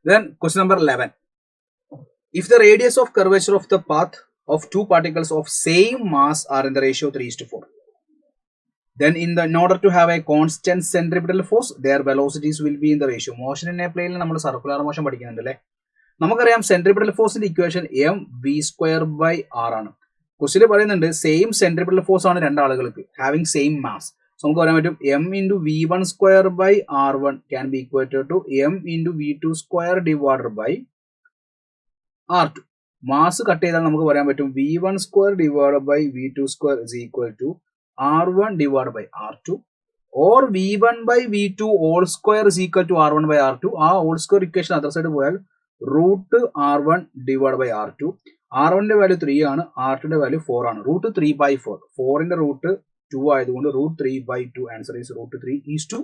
Then question number 11. If the radius of curvature of the path of two particles of same mass are in the ratio 3:4, then in order to have a constant centripetal force, their velocities will be in the ratio. Motion in a plane നമ്മൾ circular motion പഠിക്കുന്നുണ്ടല്ലേ. നമുക്കറിയാം centripetal ഫോഴ്സിന്റെ equation mv²/r ആണ്. Question പറയുന്നുണ്ട് same centripetal force ആണ് രണ്ടാളുകൾക്ക്, having same mass. So നമുക്ക് പറയാൻ പറ്റും m into v1² can be equated to m into v2² r2. Mass cut ചെയ്താൽ നമുക്ക് പറയാൻ പറ്റും v1² is equal to r1/r2 or v1/v2 whole square is equal to r1/r2. ആ whole square equation other side പോയാൽ √r1/r2. r1ന്റെ value 3 ആണ്, r2ന്റെ value 4 ആണ്. √3/4. 4ന്റെ root 2 ആയതുകൊണ്ട് √3/2. Answer is √3:2.